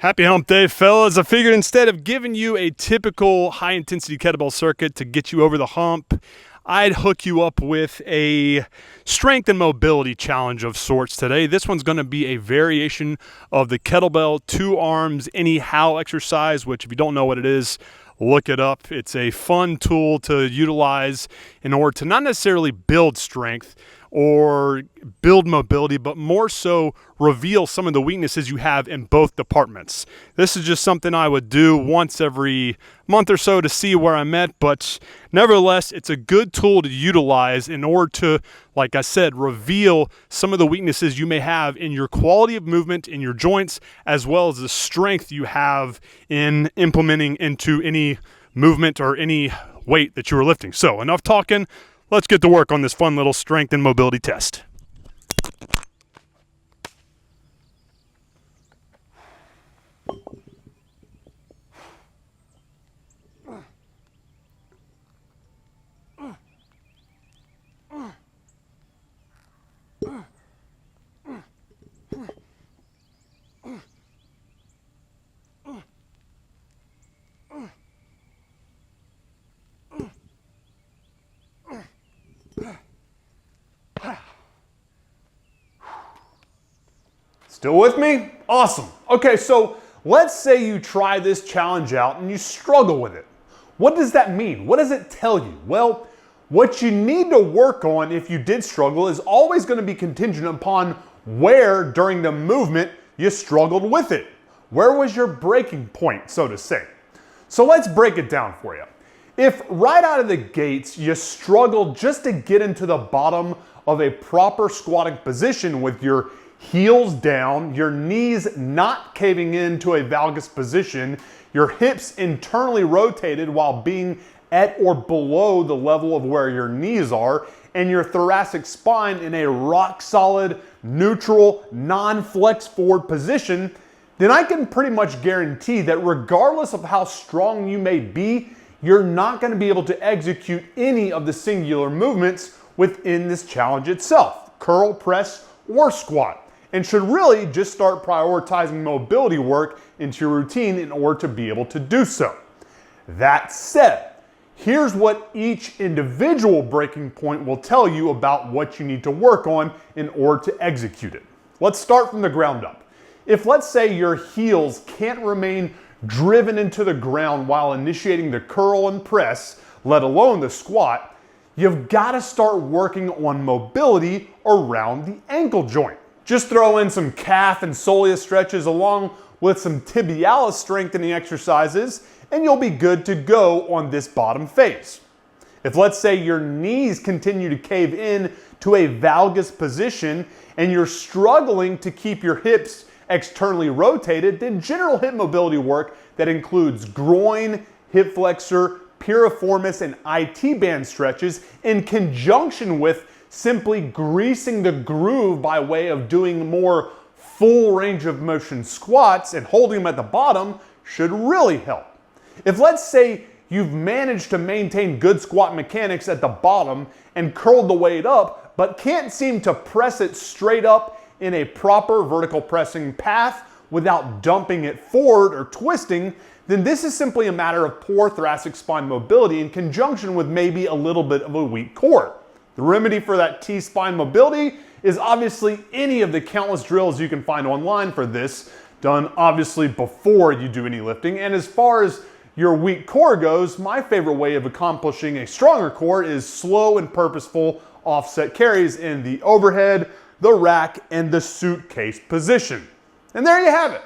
Happy hump day, fellas. I figured instead of giving you a typical high-intensity kettlebell circuit to get you over the hump, I'd hook you up with a strength and mobility challenge of sorts today. This one's going to be a variation of the kettlebell 2 arms anyhow exercise, which if you don't know what it is, look it up. It's a fun tool to utilize in order to not necessarily build strength or build mobility, but more so reveal some of the weaknesses you have in both departments. This is just something I would do once every month or so to see where I'm at, but nevertheless, it's a good tool to utilize in order to, like I said, reveal some of the weaknesses you may have in your quality of movement, in your joints, as well as the strength you have in implementing into any movement or any weight that you are lifting. So enough talking. Let's get to work on this fun little strength and mobility test. Still with me? Awesome. Okay, so let's say you try this challenge out and you struggle with it. What does that mean? What does it tell you? Well, what you need to work on if you did struggle is always going to be contingent upon where during the movement you struggled with it. Where was your breaking point, so to say? So let's break it down for you. If right out of the gates you struggled just to get into the bottom of a proper squatting position with your heels down, your knees not caving into a valgus position, your hips internally rotated while being at or below the level of where your knees are, and your thoracic spine in a rock solid, neutral, non-flex forward position, then I can pretty much guarantee that regardless of how strong you may be, you're not going to be able to execute any of the singular movements within this challenge itself, curl, press, or squat, and should really just start prioritizing mobility work into your routine in order to be able to do so. That said, here's what each individual breaking point will tell you about what you need to work on in order to execute it. Let's start from the ground up. If let's say your heels can't remain driven into the ground while initiating the curl and press, let alone the squat, you've got to start working on mobility around the ankle joint. Just throw in some calf and soleus stretches along with some tibialis strengthening exercises and you'll be good to go on this bottom phase. If let's say your knees continue to cave in to a valgus position and you're struggling to keep your hips externally rotated, then general hip mobility work that includes groin, hip flexor, piriformis, and IT band stretches in conjunction with simply greasing the groove by way of doing more full range of motion squats and holding them at the bottom should really help. If let's say you've managed to maintain good squat mechanics at the bottom and curled the weight up, but can't seem to press it straight up in a proper vertical pressing path without dumping it forward or twisting, then this is simply a matter of poor thoracic spine mobility in conjunction with maybe a little bit of a weak core. The remedy for that T-spine mobility is obviously any of the countless drills you can find online for this, done obviously before you do any lifting. And as far as your weak core goes, my favorite way of accomplishing a stronger core is slow and purposeful offset carries in the overhead, the rack, and the suitcase position. And there you have it.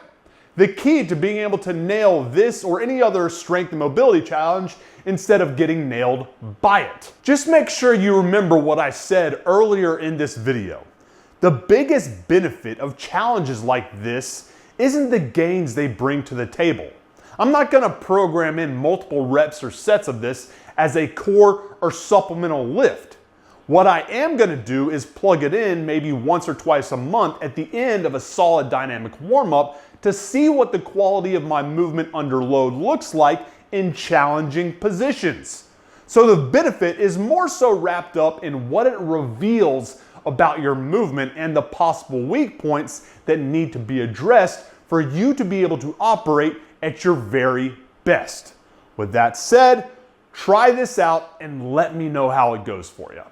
The key to being able to nail this or any other strength and mobility challenge instead of getting nailed by it. Just make sure you remember what I said earlier in this video. The biggest benefit of challenges like this isn't the gains they bring to the table. I'm not going to program in multiple reps or sets of this as a core or supplemental lift. What I am going to do is plug it in maybe once or twice a month at the end of a solid dynamic warm-up to see what the quality of my movement under load looks like in challenging positions. So the benefit is more so wrapped up in what it reveals about your movement and the possible weak points that need to be addressed for you to be able to operate at your very best. With that said, try this out and let me know how it goes for you.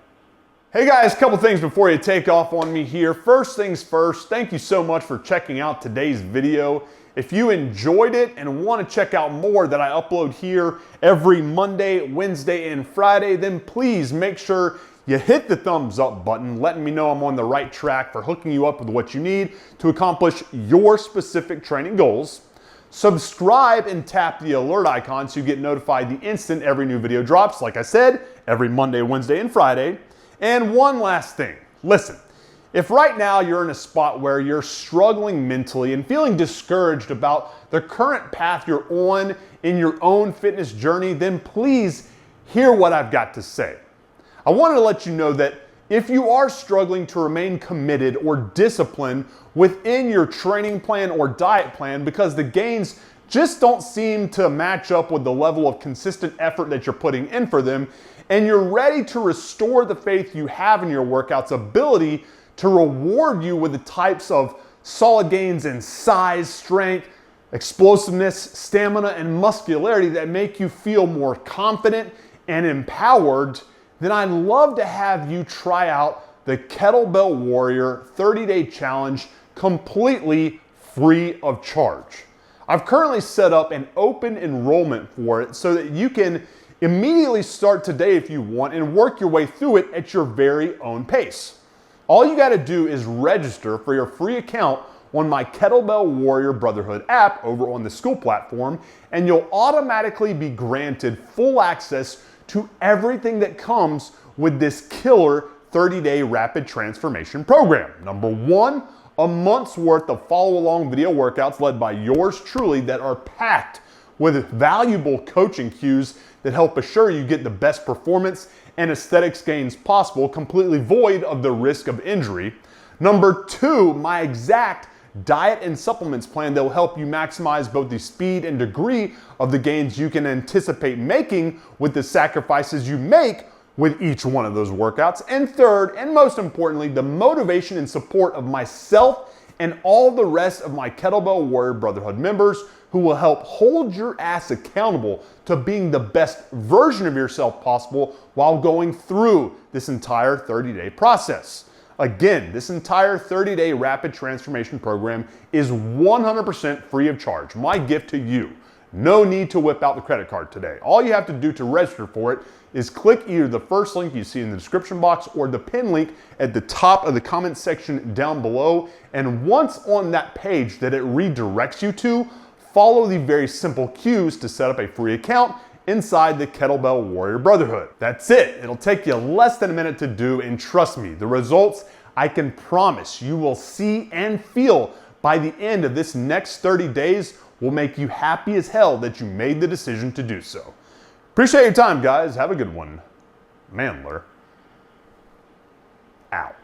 Hey guys, a couple things before you take off on me here. First things first, thank you so much for checking out today's video. If you enjoyed it and want to check out more that I upload here every Monday, Wednesday, and Friday, then please make sure you hit the thumbs up button, letting me know I'm on the right track for hooking you up with what you need to accomplish your specific training goals. Subscribe and tap the alert icon so you get notified the instant every new video drops. Like I said, every Monday, Wednesday, and Friday. And one last thing, listen, if right now you're in a spot where you're struggling mentally and feeling discouraged about the current path you're on in your own fitness journey, then please hear what I've got to say. I wanted to let you know that if you are struggling to remain committed or disciplined within your training plan or diet plan because the gains just don't seem to match up with the level of consistent effort that you're putting in for them, and you're ready to restore the faith you have in your workout's ability to reward you with the types of solid gains in size, strength, explosiveness, stamina, and muscularity that make you feel more confident and empowered, then I'd love to have you try out the Kettlebell Warrior 30-Day Challenge completely free of charge. I've currently set up an open enrollment for it so that you can immediately start today if you want and work your way through it at your very own pace. All you got to do is register for your free account on my Kettlebell Warrior Brotherhood app over on the school platform, and you'll automatically be granted full access to everything that comes with this killer 30-day rapid transformation program. Number one, a month's worth of follow-along video workouts led by yours truly that are packed with valuable coaching cues that help assure you get the best performance and aesthetics gains possible, completely void of the risk of injury. Number two, my exact diet and supplements plan that will help you maximize both the speed and degree of the gains you can anticipate making with the sacrifices you make with each one of those workouts. And third, and most importantly, the motivation and support of myself and all the rest of my Kettlebell Warrior Brotherhood members who will help hold your ass accountable to being the best version of yourself possible while going through this entire 30-day process. Again, this entire 30-day rapid transformation program is 100% free of charge. My gift to you. No need to whip out the credit card today. All you have to do to register for it is click either the first link you see in the description box or the pin link at the top of the comment section down below. And once on that page that it redirects you to, follow the very simple cues to set up a free account inside the Kettlebell Warrior Brotherhood. That's it. It'll take you less than a minute to do, and trust me, the results I can promise you will see and feel by the end of this next 30 days will make you happy as hell that you made the decision to do so. Appreciate your time, guys. Have a good one. MANdler out.